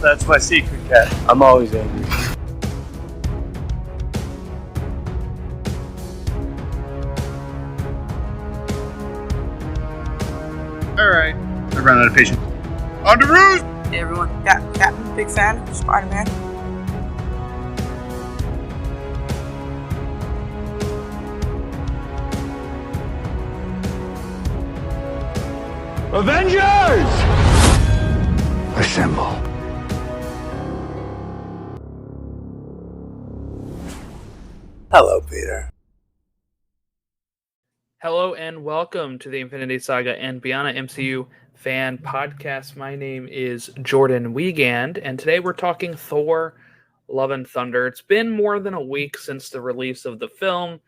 That's my secret, cat. I'm always angry. Alright. I ran out of patience. On the roost! Hey everyone, Captain, big fan of Spider-Man. Avengers! Assemble. Hello, Peter. Hello and welcome to the Infinity Saga and Beyond MCU fan podcast. My name is Jordan Wiegand, and today we're talking Thor: Love and Thunder. It's been more than a week since the release of the film.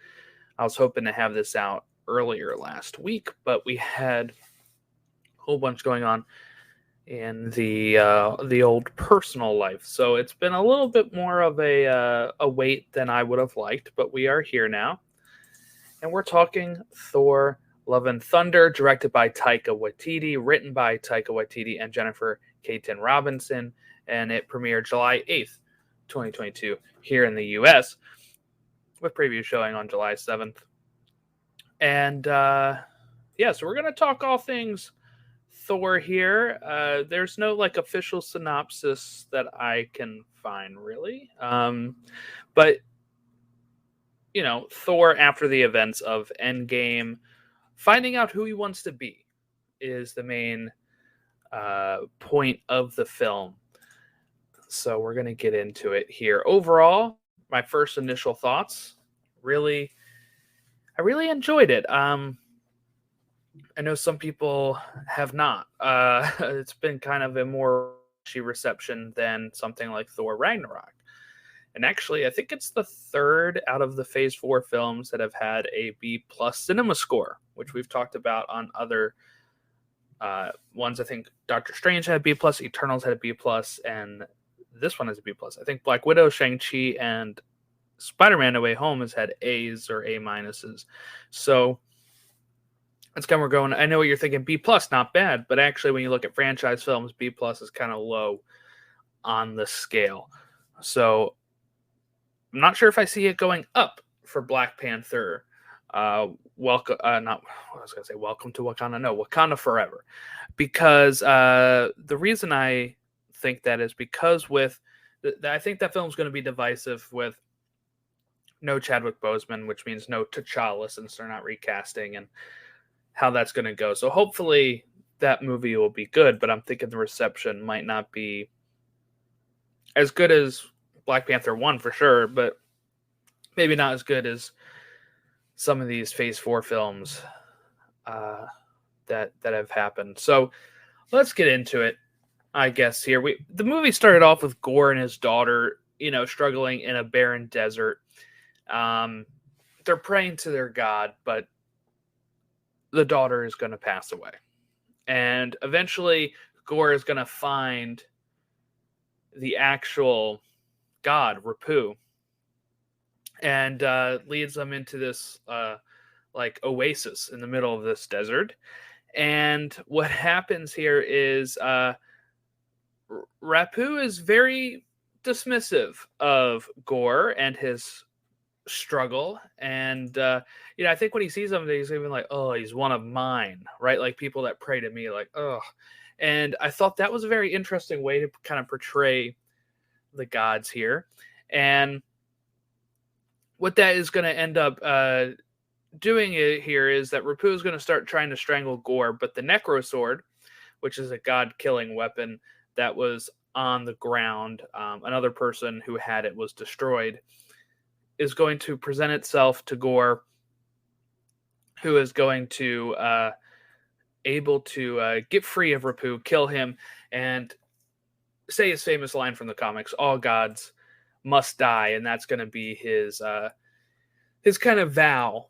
I was hoping to have this out earlier last week, but we had a whole bunch going on in the old personal life, so it's been a little bit more of a wait than I would have liked, but we are here now. And we're talking Thor: Love and Thunder, directed by Taika Waititi, written by Taika Waititi and Jennifer Kaytin Robinson, and it premiered July 8th, 2022, here in the U.S., with preview showing on July 7th. And, so we're going to talk all things Thor here. There's no, official synopsis that I can find, really. But Thor, after the events of Endgame, finding out who he wants to be is the main point of the film. So we're going to get into it here. Overall, my first initial thoughts, I really enjoyed it. I know some people have not. It's been kind of a more reception than something like Thor Ragnarok. And actually, I think it's the third out of the Phase 4 films that have had a B+ cinema score, which we've talked about on other ones. I think Doctor Strange had a B+, Eternals had a B+, and this one has a B+. I think Black Widow, Shang-Chi, and Spider-Man No Way Home has had A's or A-. So that's kind of where we're going. I know what you're thinking, B+, not bad, but actually when you look at franchise films, B+ is kind of low on the scale. So I'm not sure if I see it going up for Black Panther. Welcome to Wakanda. No, Wakanda Forever. Because the reason I think that is because I think that film's going to be divisive with no Chadwick Boseman, which means no T'Challa since they're not recasting, and how that's going to go. So hopefully that movie will be good, but I'm thinking the reception might not be as good as Black Panther 1 for sure, but maybe not as good as some of these Phase 4 films that have happened. So let's get into it, I guess, here. The movie started off with Gore and his daughter, struggling in a barren desert. They're praying to their god, but the daughter is going to pass away. And eventually, Gore is going to find the actual god, Rapu, and leads them into this oasis in the middle of this desert. And what happens here is Rapu is very dismissive of Gore and his struggle. And I think when he sees him, he's even like, oh, he's one of mine, right? Like people that pray to me, like, oh. And I thought that was a very interesting way to kind of portray the gods here. And what that is going to end up doing here is that Rapu is going to start trying to strangle Gore, but the Necro Sword, which is a god-killing weapon that was on the ground, another person who had it was destroyed, is going to present itself to Gore, who is going to able to get free of Rapu, kill him, and say his famous line from the comics, all gods must die, and that's going to be his kind of vow.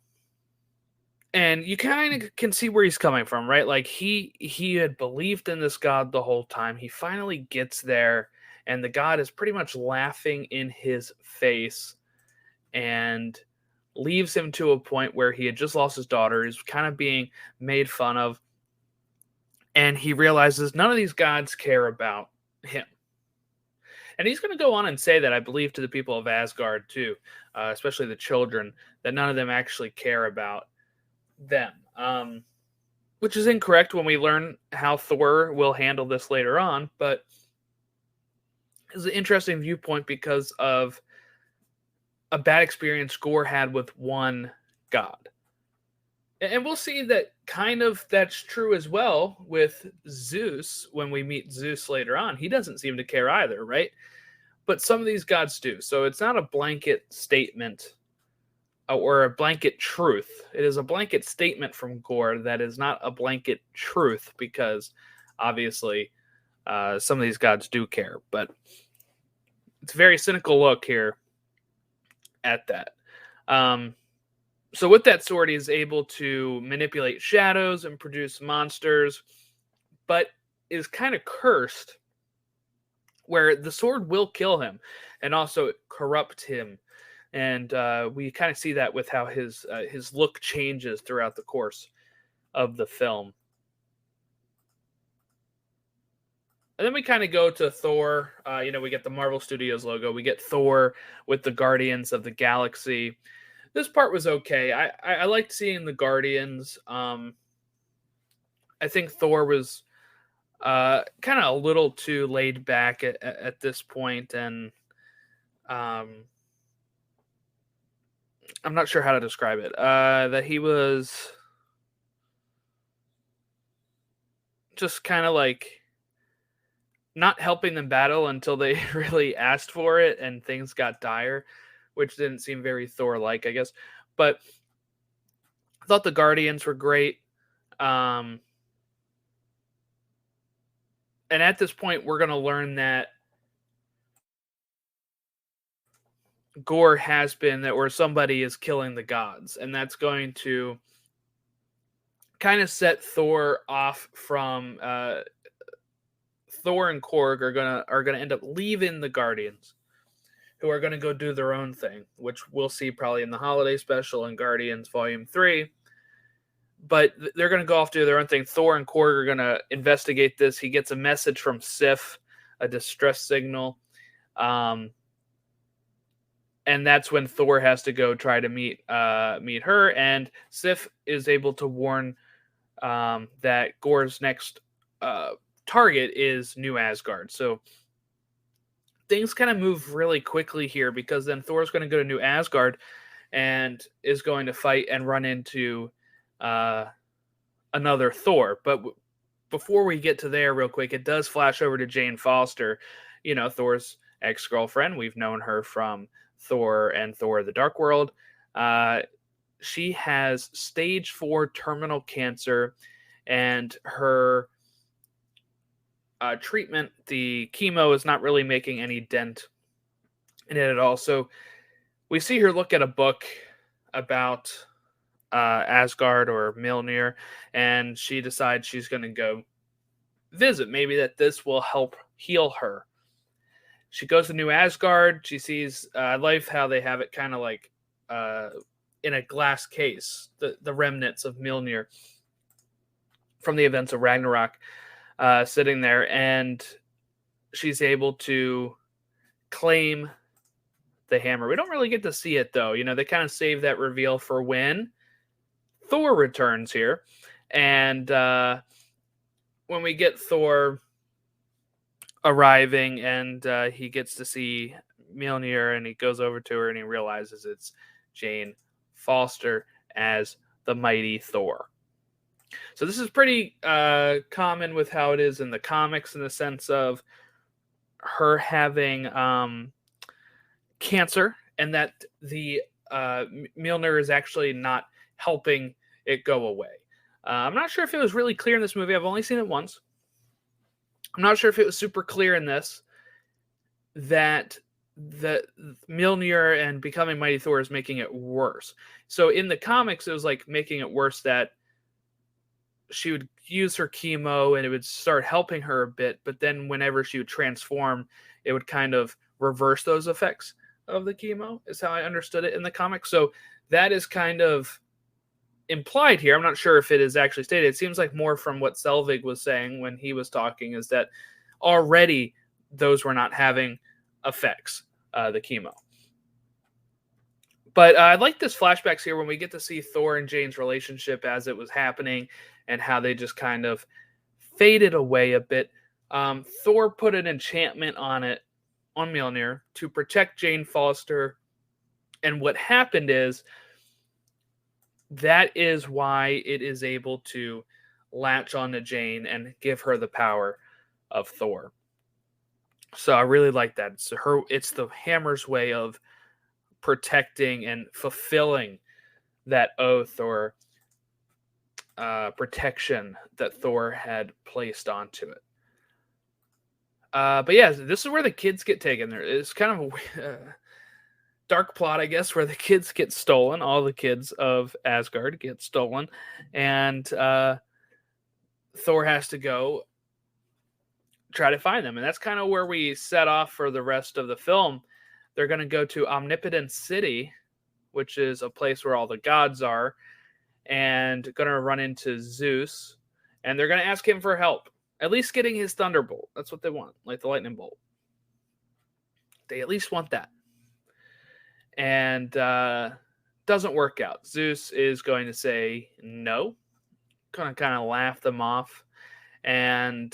And you kind of can see where he's coming from, right? Like he had believed in this god the whole time. He finally gets there, and the god is pretty much laughing in his face and leaves him to a point where he had just lost his daughter. He's kind of being made fun of. And he realizes none of these gods care about him. And he's going to go on and say that, I believe, to the people of Asgard too, especially the children, that none of them actually care about them. Which is incorrect when we learn how Thor will handle this later on, but it's an interesting viewpoint because of a bad experience Gore had with one god. And we'll see that kind of that's true as well with Zeus when we meet Zeus later on. He doesn't seem to care either, right? But some of these gods do. So it's not a blanket statement or a blanket truth. It is a blanket statement from Gore that is not a blanket truth, because obviously some of these gods do care. But it's a very cynical look here at that. So with that sword, he is able to manipulate shadows and produce monsters, but is kind of cursed, where the sword will kill him and also corrupt him. And we kind of see that with how his look changes throughout the course of the film. And then we kind of go to Thor. We get the Marvel Studios logo. We get Thor with the Guardians of the Galaxy. This part was okay. I liked seeing the Guardians. I think Thor was kind of a little too laid back at this point, and I'm not sure how to describe it. That he was just kind of like not helping them battle until they really asked for it and things got dire, which didn't seem very Thor-like, I guess. But I thought the Guardians were great. And at this point, we're going to learn that Gore has been that where somebody is killing the gods. And that's going to kind of set Thor off from... Thor and Korg are gonna end up leaving the Guardians, who are gonna go do their own thing, which we'll see probably in the holiday special in Guardians Volume 3. But they're gonna go off do their own thing. Thor and Korg are gonna investigate this. He gets a message from Sif, a distress signal, and that's when Thor has to go try to meet her. And Sif is able to warn that Gore's next target is New Asgard. So things kind of move really quickly here, because then Thor's going to go to New Asgard and is going to fight and run into another Thor. But before we get to there real quick, it does flash over to Jane Foster, Thor's ex-girlfriend. We've known her from Thor and Thor the Dark World. She has stage 4 terminal cancer, and her treatment, the chemo, is not really making any dent in it at all. So we see her look at a book about Asgard or Mjolnir, and she decides she's going to go visit. Maybe that this will help heal her. She goes to New Asgard. She sees, I love how they have it kind of like in a glass case, the remnants of Mjolnir from the events of Ragnarok. Sitting there, and she's able to claim the hammer. We don't really get to see it, though. They kind of save that reveal for when Thor returns here. And when we get Thor arriving, and he gets to see Mjolnir, and he goes over to her, and he realizes it's Jane Foster as the mighty Thor. So this is pretty common with how it is in the comics, in the sense of her having cancer, and that the Mjolnir is actually not helping it go away. I'm not sure if it was really clear in this movie. I've only seen it once. I'm not sure if it was super clear in this that the Mjolnir and becoming Mighty Thor is making it worse. So in the comics, it was like making it worse that she would use her chemo and it would start helping her a bit, but then whenever she would transform, it would kind of reverse those effects of the chemo, is how I understood it in the comics. So that is kind of implied here. I'm not sure if it is actually stated. It seems like more from what Selvig was saying when he was talking, is that already those were not having affects the chemo. But I like this flashbacks here when we get to see Thor and Jane's relationship as it was happening and how they just kind of faded away a bit. Thor put an enchantment on Mjolnir to protect Jane Foster. And what happened is that is why it is able to latch onto Jane and give her the power of Thor. So I really like that. It's the hammer's way of protecting and fulfilling that oath or protection that Thor had placed onto it. But yeah, this is where the kids get taken. It's kind of a dark plot, I guess, where the kids get stolen. All the kids of Asgard get stolen, and Thor has to go try to find them. And that's kind of where we set off for the rest of the film. They're going to go to Omnipotent City, which is a place where all the gods are, and going to run into Zeus, and they're going to ask him for help. At least getting his thunderbolt. That's what they want, like the lightning bolt. They at least want that. And doesn't work out. Zeus is going to say no. Going to kind of laugh them off. And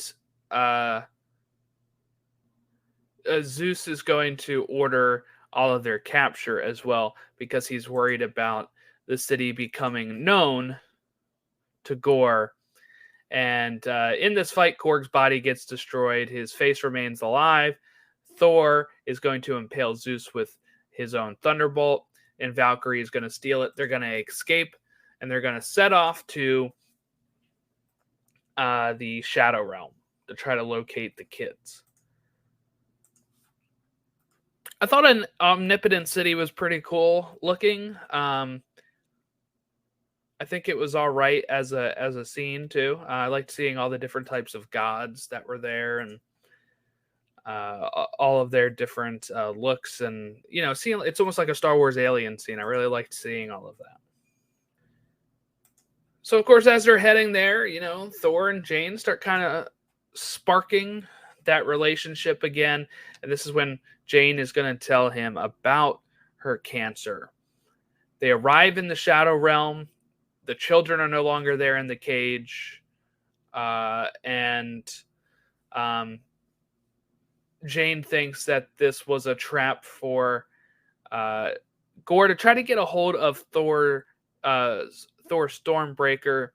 Zeus is going to order all of their capture as well because he's worried about the city becoming known to Gore. And in this fight, Korg's body gets destroyed. His face remains alive. Thor is going to impale Zeus with his own thunderbolt, and Valkyrie is going to steal it. They're going to escape, and they're going to set off to the Shadow Realm to try to locate the kids. I thought an Omnipotent City was pretty cool looking. I think it was all right as a scene too. I liked seeing all the different types of gods that were there and all of their different looks, and seeing it's almost like a Star Wars alien scene. I really liked seeing all of that. So of course, as they're heading there, Thor and Jane start kind of sparking that relationship again, and this is when Jane is going to tell him about her cancer. They arrive in the Shadow Realm. The children are no longer there in the cage. And Jane thinks that this was a trap for Gore to try to get a hold of Thor Stormbreaker,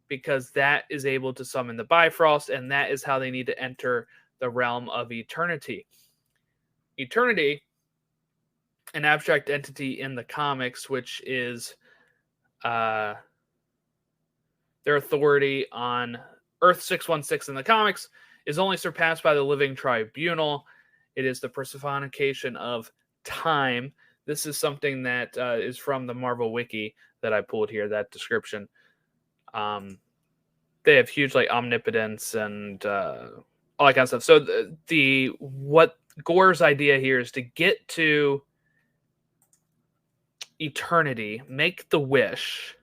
because that is able to summon the Bifrost, and that is how they need to enter the realm of Eternity. Eternity, an abstract entity in the comics, which is their authority on Earth 616 in the comics, is only surpassed by the Living Tribunal. It is the personification of time. This is something that is from the Marvel Wiki that I pulled here, that description. They have huge omnipotence and all that kind of stuff. So what Gore's idea here is to get to Eternity, make the wish,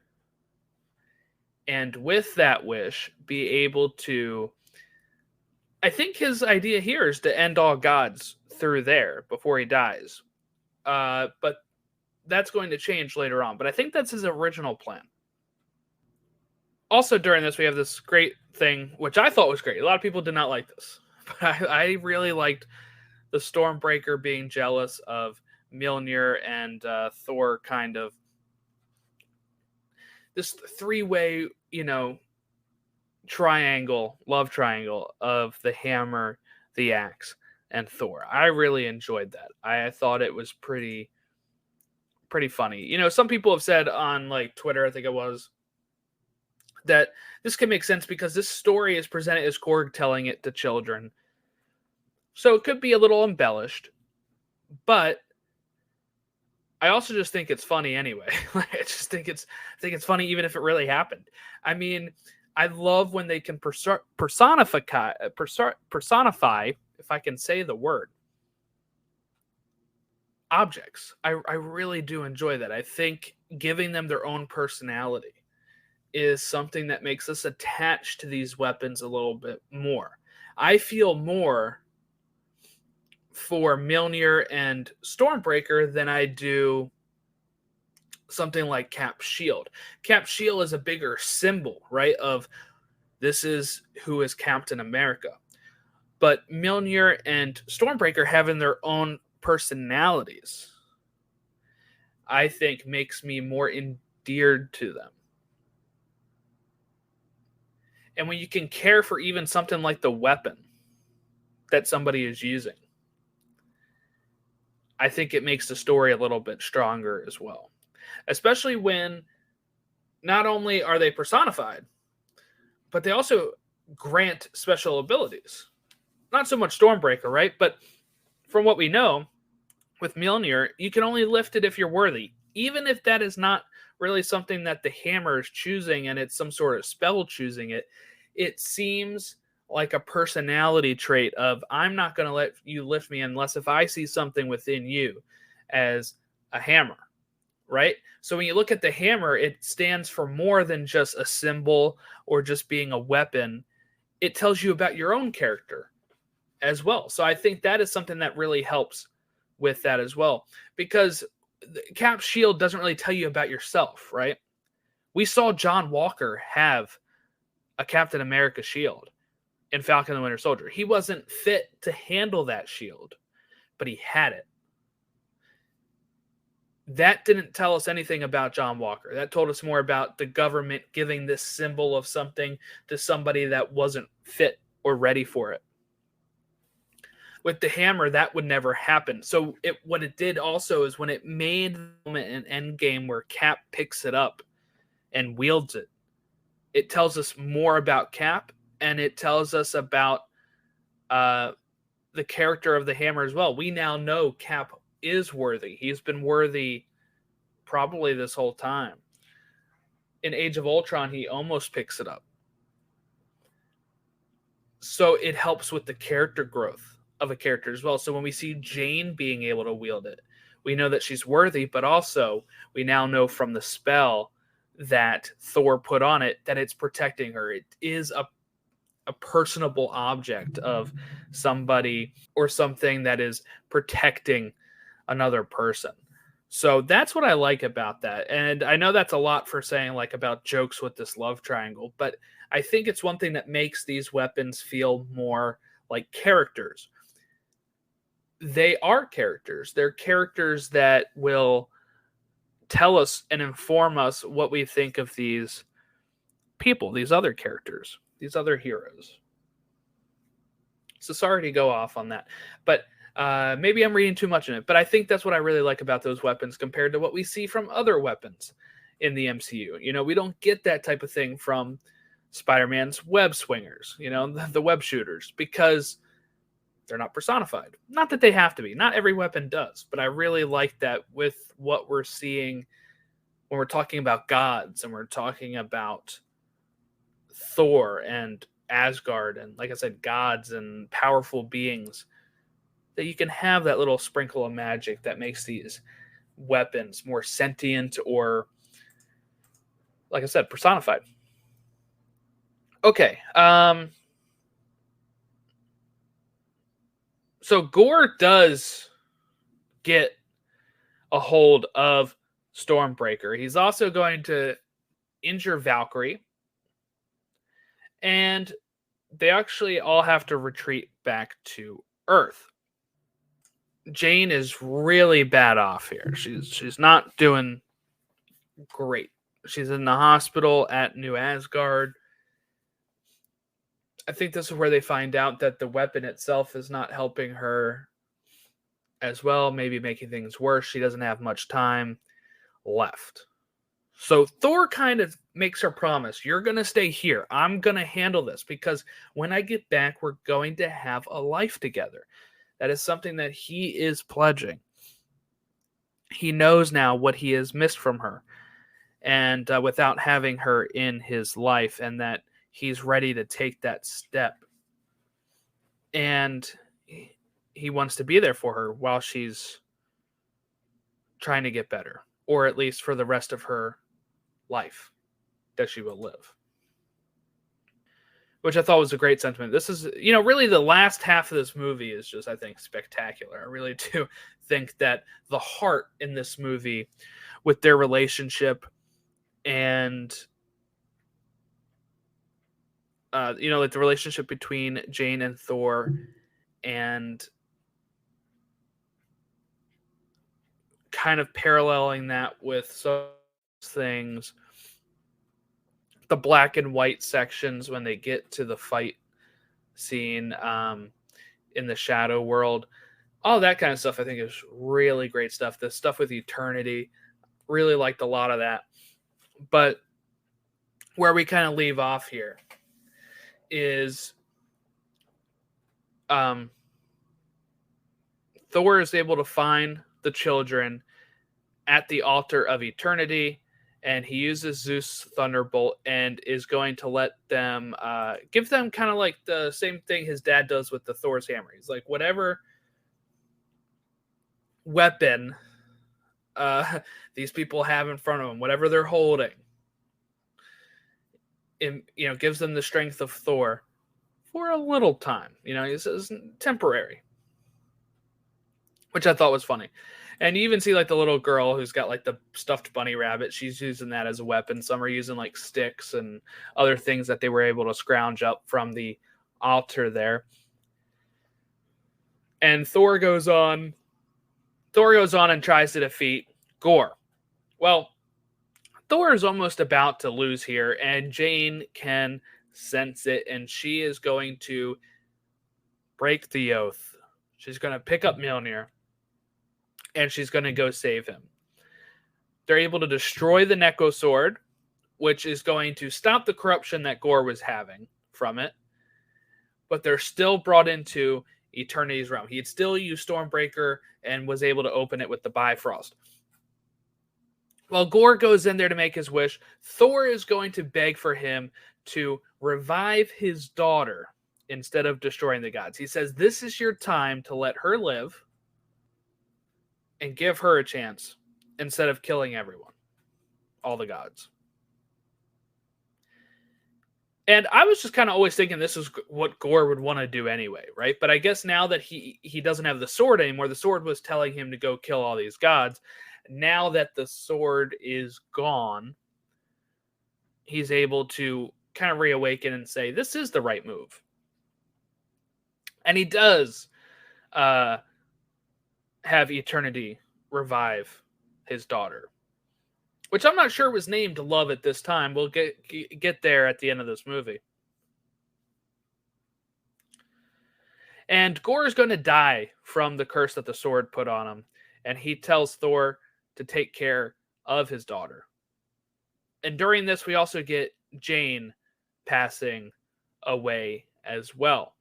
and with that wish, be able to... I think his idea here is to end all gods through there before he dies. But that's going to change later on. But I think that's his original plan. Also, during this, we have this great thing, which I thought was great. A lot of people did not like this. But I really liked the Stormbreaker being jealous of Mjolnir and Thor, kind of this three-way, love triangle of the hammer, the axe, and Thor. I really enjoyed that. I thought it was pretty funny. Some people have said on Twitter, I think it was, that this can make sense because this story is presented as Korg telling it to children. So it could be a little embellished, but I also just think it's funny anyway. I just think it's funny even if it really happened. I mean, I love when they can personify, if I can say the word, objects. I really do enjoy that. I think giving them their own personality is something that makes us attached to these weapons a little bit more. I feel more for Mjolnir and Stormbreaker than I do something like Cap's shield. Cap's shield is a bigger symbol, right? Of this is who is Captain America. But Mjolnir and Stormbreaker having their own personalities, I think makes me more endeared to them. And when you can care for even something like the weapon that somebody is using, I think it makes the story a little bit stronger as well. Especially when not only are they personified, but they also grant special abilities. Not so much Stormbreaker, right? But from what we know, with Mjolnir, you can only lift it if you're worthy. Even if that is not really something that the hammer is choosing and it's some sort of spell choosing it, it seems like a personality trait of, I'm not going to let you lift me unless if I see something within you as a hammer, right? So when you look at the hammer, it stands for more than just a symbol or just being a weapon. It tells you about your own character as well. So I think that is something that really helps with that as well, because Cap's shield doesn't really tell you about yourself, right? We saw John Walker have a Captain America shield in Falcon and the Winter Soldier. He wasn't fit to handle that shield, but he had it. That didn't tell us anything about John Walker. That told us more about the government giving this symbol of something to somebody that wasn't fit or ready for it. With the hammer, that would never happen. So what it did also is when it made the moment in Endgame where Cap picks it up and wields it, it tells us more about Cap, and it tells us about the character of the hammer as well. We now know Cap is worthy. He's been worthy probably this whole time. In Age of Ultron, he almost picks it up. So it helps with the character growth of a character as well. So when we see Jane being able to wield it, we know that she's worthy, but also we now know from the spell that Thor put on it that it's protecting her. It is a personable object of somebody or something that is protecting another person. So that's what I like about that. And I know that's a lot for saying like about jokes with this love triangle, but I think it's one thing that makes these weapons feel more like characters. They are characters. They're characters that will tell us and inform us what we think of these people, these other characters, these other heroes. So sorry to go off on that, but maybe I'm reading too much in it. But I think that's what I really like about those weapons compared to what we see from other weapons in the MCU. You know, we don't get that type of thing from Spider-Man's web swingers, you know, the web shooters, because they're not personified. Not that they have to be. Not every weapon does, but I really like that with what we're seeing when we're talking about gods and we're talking about Thor and Asgard and, like I said, gods and powerful beings, that you can have that little sprinkle of magic that makes these weapons more sentient or, like I said, personified. Okay. So Gore does get a hold of Stormbreaker. He's also going to injure Valkyrie. And they actually all have to retreat back to Earth. Jane is really bad off here. She's not doing great. She's in the hospital at New Asgard. I think this is where they find out that the weapon itself is not helping her as well, maybe making things worse. She doesn't have much time left. So Thor kind of makes her promise, you're going to stay here. I'm going to handle this because when I get back, we're going to have a life together. That is something that he is pledging. He knows now what he has missed from her, and without having her in his life, and that he's ready to take that step. And he wants to be there for her while she's trying to get better, or at least for the rest of her life that she will live. which I thought was a great sentiment. This is, really the last half of this movie is just, I think, spectacular. I really do think that the heart in this movie with their relationship and, like the relationship between Jane and Thor and kind of paralleling that with some things, the black and white sections when they get to the fight scene in the shadow world, all that kind of stuff I think is really great stuff. The stuff with eternity, really liked a lot of that. But where we kind of leave off here is Thor is able to find the children at the altar of eternity, and he uses Zeus Thunderbolt and is going to let them give them kind of like the same thing his dad does with the Thor's hammer. He's like, whatever weapon these people have in front of them, whatever they're holding, gives them the strength of Thor for a little time. He says temporary, which I thought was funny. And you even see like the little girl who's got like the stuffed bunny rabbit. She's using that as a weapon. Some are using like sticks and other things that they were able to scrounge up from the altar there. And Thor goes on and tries to defeat Gore. Well, Thor is almost about to lose here, and Jane can sense it, and she is going to break the oath. She's going to pick up Mjolnir, and she's going to go save him. They're able to destroy the Neko sword, which is going to stop the corruption that Gore was having from it. But they're still brought into Eternity's realm. He had still used Stormbreaker and was able to open it with the Bifrost. While Gore goes in there to make his wish, Thor is going to beg for him to revive his daughter instead of destroying the gods. He says, this is your time to let her live and give her a chance instead of killing everyone, all the gods. And I was just kind of always thinking this is what Gore would want to do anyway, right? But I guess now that he doesn't have the sword anymore, the sword was telling him to go kill all these gods. Now that the sword is gone, he's able to kind of reawaken and say, this is the right move. And he does have Eternity revive his daughter, which I'm not sure was named Love at this time. We'll get there at the end of this movie. And Gore is going to die from the curse that the sword put on him. And he tells Thor to take care of his daughter. And during this, we also get Jane passing away as well,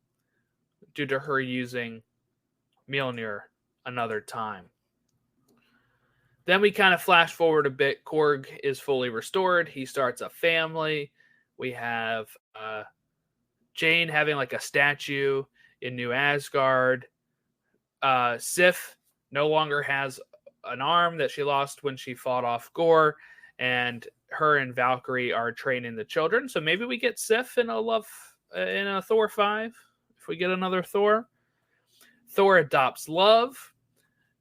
due to her using Mjolnir another time. Then we kind of flash forward a bit. Korg is fully restored. He starts a family. We have Jane having like a statue in New Asgard. Sif no longer has an arm that she lost when she fought off Gore. And her and Valkyrie are training the children. So maybe we get Sif in a Thor 5 if we get another Thor. Thor adopts Love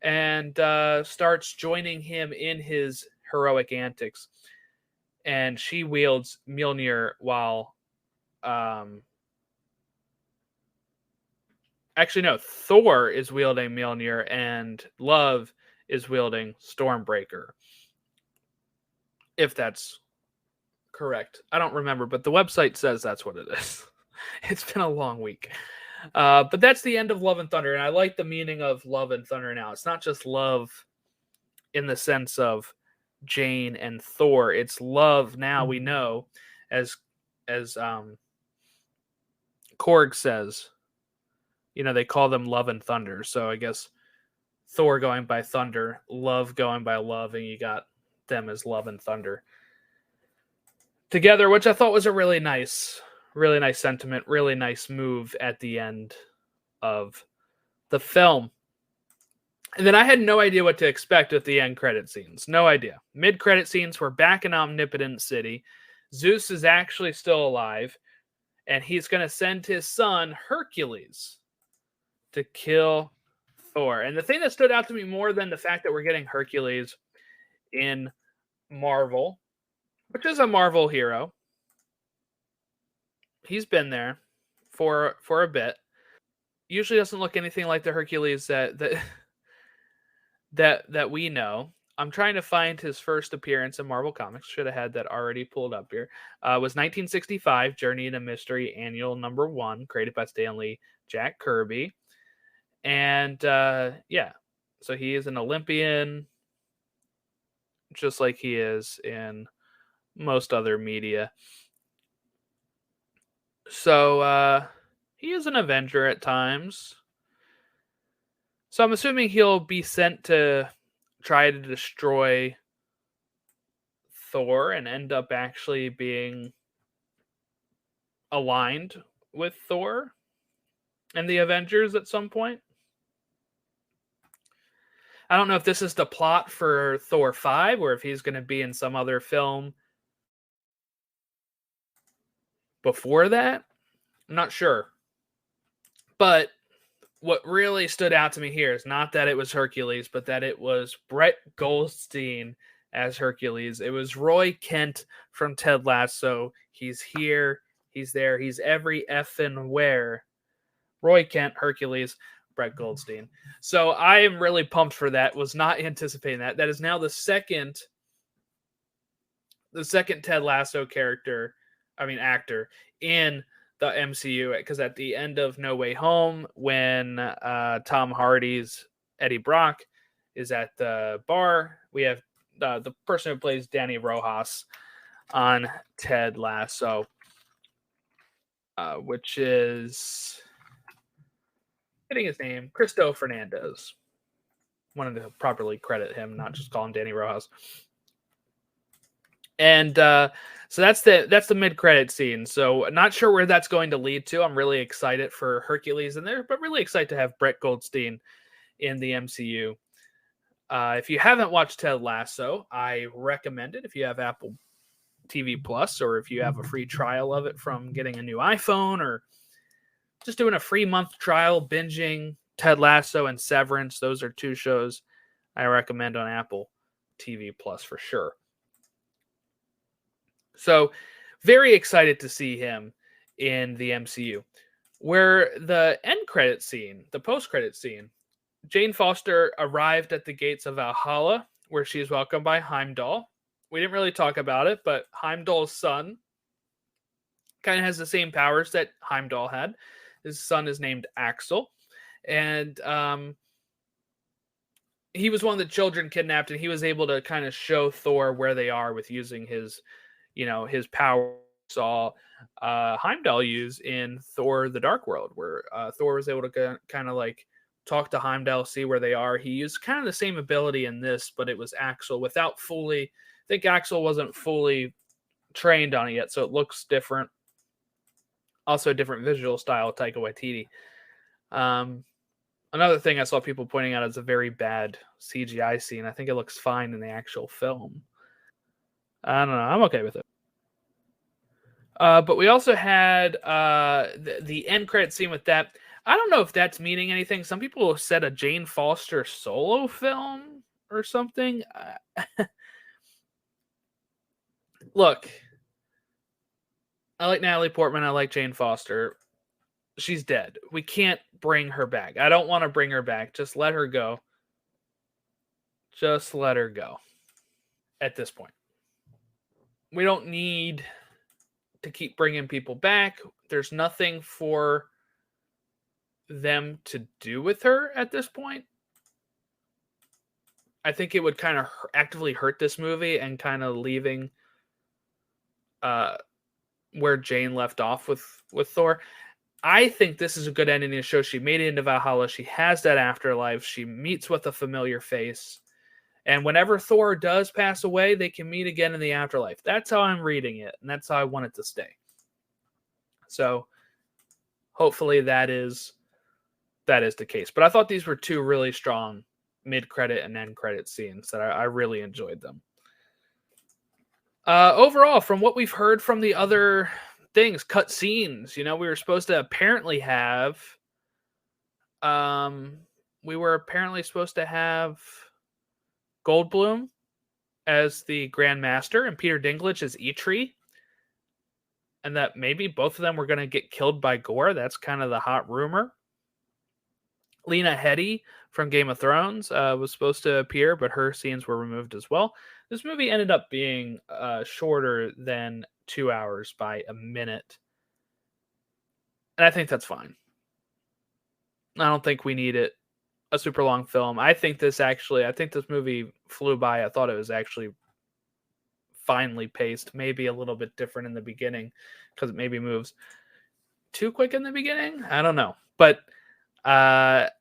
and starts joining him in his heroic antics. And she wields Mjolnir while... Actually, no. Thor is wielding Mjolnir and Love is wielding Stormbreaker. If that's correct. I don't remember, but the website says that's what it is. It's been a long week. But that's the end of Love and Thunder, and I like the meaning of Love and Thunder now. It's not just love in the sense of Jane and Thor. It's love now, we know, as Korg says. They call them Love and Thunder. So I guess Thor going by Thunder, Love going by Love, and you got them as Love and Thunder together, which I thought was a really nice sentiment, really nice move at the end of the film. And then I had no idea what to expect at the end credit scenes. No idea. Mid-credit scenes, we're back in Omnipotent City. Zeus is actually still alive. and he's going to send his son Hercules to kill Thor. And the thing that stood out to me more than the fact that we're getting Hercules in Marvel, which is a Marvel hero, he's been there for a bit. Usually doesn't look anything like the Hercules that we know. I'm trying to find his first appearance in Marvel Comics. Should have had that already pulled up here. Was 1965, Journey into Mystery, Annual Number 1, created by Stan Lee, Jack Kirby. And yeah, so he is an Olympian, just like he is in most other media. So he is an Avenger at times. So I'm assuming he'll be sent to try to destroy Thor and end up actually being aligned with Thor and the Avengers at some point. I don't know if this is the plot for Thor 5 or if he's going to be in some other film before that. I'm not sure. But what really stood out to me here is not that it was Hercules, but that it was Brett Goldstein as Hercules. It was Roy Kent from Ted Lasso. He's here. He's there. He's every effing where. Roy Kent, Hercules, Brett Goldstein. So I am really pumped for that. Was not anticipating that. That is now the second Ted Lasso actor in the MCU, because at the end of No Way Home, when Tom Hardy's Eddie Brock is at the bar, we have the person who plays Danny Rojas on Ted Lasso, which is getting his name, Cristo Fernandez. Wanted to properly credit him, not just call him Danny Rojas. And so that's the mid-credit scene. So not sure where that's going to lead to. I'm really excited for Hercules in there, but really excited to have Brett Goldstein in the MCU. If you haven't watched Ted Lasso, I recommend it. If you have Apple TV Plus, or if you have a free trial of it from getting a new iPhone, or just doing a free month trial, binging Ted Lasso and Severance. Those are two shows I recommend on Apple TV Plus for sure. So very excited to see him in the MCU. Where the end credit scene, the post-credit scene, Jane Foster arrived at the gates of Valhalla, where she is welcomed by Heimdall. We didn't really talk about it, but Heimdall's son kind of has the same powers that Heimdall had. His son is named Axel. And he was one of the children kidnapped, and he was able to kind of show Thor where they are with using his power. Saw Heimdall use in Thor: The Dark World, where Thor was able to kind of like talk to Heimdall, see where they are. He used kind of the same ability in this, but it was Axel without fully. I think Axel wasn't fully trained on it yet, so it looks different. Also, a different visual style, Taika Waititi. Another thing I saw people pointing out is a very bad CGI scene. I think it looks fine in the actual film. I don't know. I'm okay with it. But we also had the end credit scene with that. I don't know if that's meaning anything. Some people have said a Jane Foster solo film or something. Look, I like Natalie Portman. I like Jane Foster. She's dead. We can't bring her back. I don't want to bring her back. Just let her go. Just let her go at this point. We don't need to keep bringing people back. There's nothing for them to do with her at this point. I think it would kind of actively hurt this movie and kind of leaving where Jane left off with Thor. I think this is a good ending to show she made it into Valhalla. She has that afterlife. She meets with a familiar face. And whenever Thor does pass away, they can meet again in the afterlife. That's how I'm reading it, and that's how I want it to stay. So hopefully that is the case. But I thought these were two really strong mid-credit and end-credit scenes that I really enjoyed them. Overall, from what we've heard from the other things, cut scenes. We were supposed to apparently have Goldblum as the Grand Master and Peter Dinklage as Eitri, and that maybe both of them were going to get killed by Gore. That's kind of the hot rumor. Lena Headey from Game of Thrones was supposed to appear, but her scenes were removed as well. This movie ended up being shorter than 2 hours by a minute. And I think that's fine. I don't think we needed a super long film. I think this movie flew by. I thought it was actually finely paced, maybe a little bit different in the beginning because it maybe moves too quick in the beginning. I don't know. But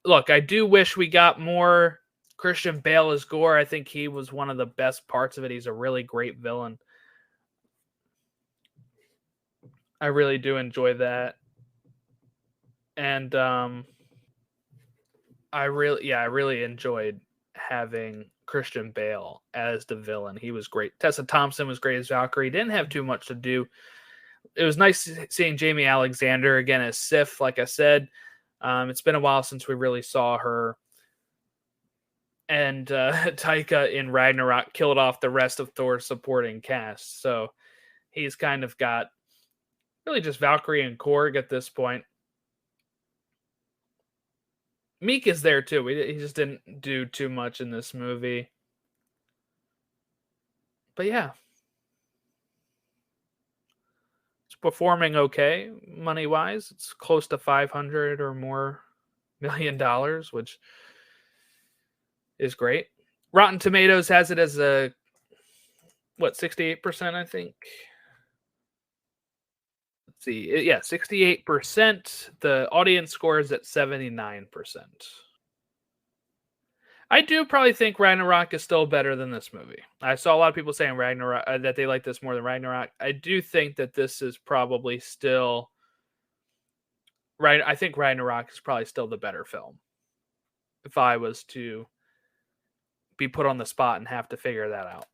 look, I do wish we got more Christian Bale as Gore. I think he was one of the best parts of it. He's a really great villain. I really do enjoy that. And I really enjoyed having Christian Bale as the villain. He was great. Tessa Thompson was great as Valkyrie. Didn't have too much to do. It was nice seeing Jamie Alexander again as Sif. Like I said, it's been a while since we really saw her. And Taika in Ragnarok killed off the rest of Thor's supporting cast. So he's kind of got really just Valkyrie and Korg at this point. Meek is there too. He just didn't do too much in this movie. But yeah. It's performing okay money-wise. It's close to $500 or more $1 million, which is great. Rotten Tomatoes has it as 68%, I think. Let's see. Yeah, 68%. The audience score is at 79%. I do probably think Ragnarok is still better than this movie. I saw a lot of people saying Ragnarok that they like this more than Ragnarok. I do think that this is probably still right. I think Ragnarok is probably still the better film. If I was to be put on the spot and have to figure that out.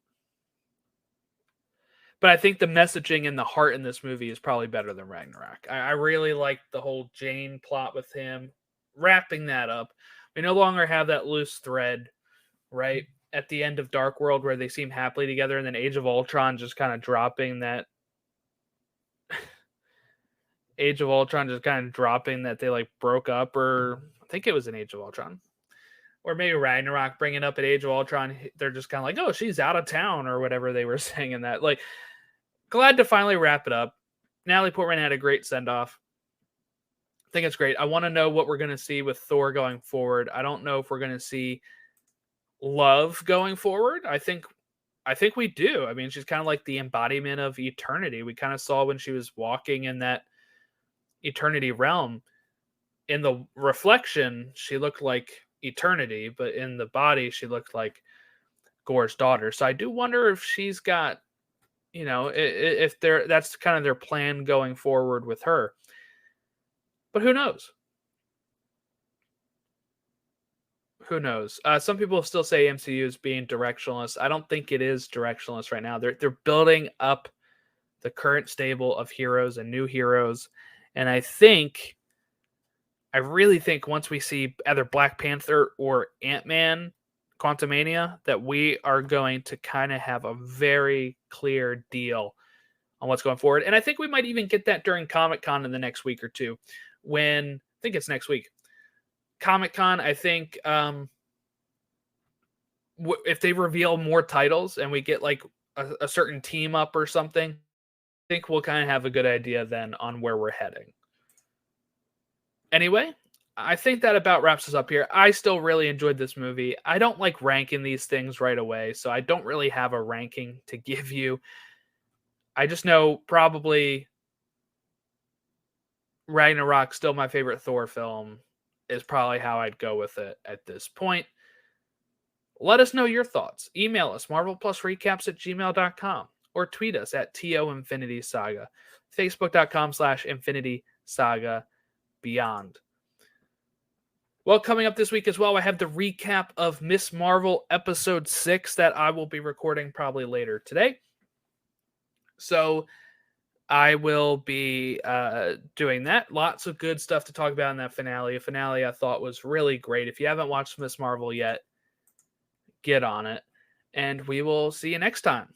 But I think the messaging and the heart in this movie is probably better than Ragnarok. I really like the whole Jane plot with him. Wrapping that up. We no longer have that loose thread, right? At the end of Dark World where they seem happily together, and then Age of Ultron just kind of dropping that they like broke up, or I think it was in Age of Ultron. Or maybe Ragnarok bringing up at Age of Ultron, they're just kind of like, oh, she's out of town or whatever they were saying in that. Like, glad to finally wrap it up. Natalie Portman had a great send-off. I think it's great. I want to know what we're going to see with Thor going forward. I don't know if we're going to see love going forward. I think we do. I mean, she's kind of like the embodiment of eternity. We kind of saw when she was walking in that eternity realm. In the reflection, she looked like eternity, but in the body she looked like Gore's daughter. So I do wonder if she's got, if that's kind of their plan going forward with her. But who knows? Some people still say MCU is being directionless. I don't think it is directionless right now. They're building up the current stable of heroes and new heroes, and I really think once we see either Black Panther or Ant-Man Quantumania, that we are going to kind of have a very clear deal on what's going forward. And I think we might even get that during Comic-Con in the next week or two. I think it's next week. Comic-Con, I think if they reveal more titles and we get like a certain team up or something, I think we'll kind of have a good idea then on where we're heading. Anyway, I think that about wraps us up here. I still really enjoyed this movie. I don't like ranking these things right away, so I don't really have a ranking to give you. I just know probably Ragnarok, still my favorite Thor film, is probably how I'd go with it at this point. Let us know your thoughts. Email us, marvelplusrecaps@gmail.com, or tweet us at TOInfinitySaga, facebook.com/InfinitySaga Beyond. Well, coming up this week as well, I have the recap of Miss Marvel episode 6 that I will be recording probably later today. So I will be doing that. Lots of good stuff to talk about in that finale. A finale I thought was really great. If you haven't watched Miss Marvel yet, get on it. And we will see you next time.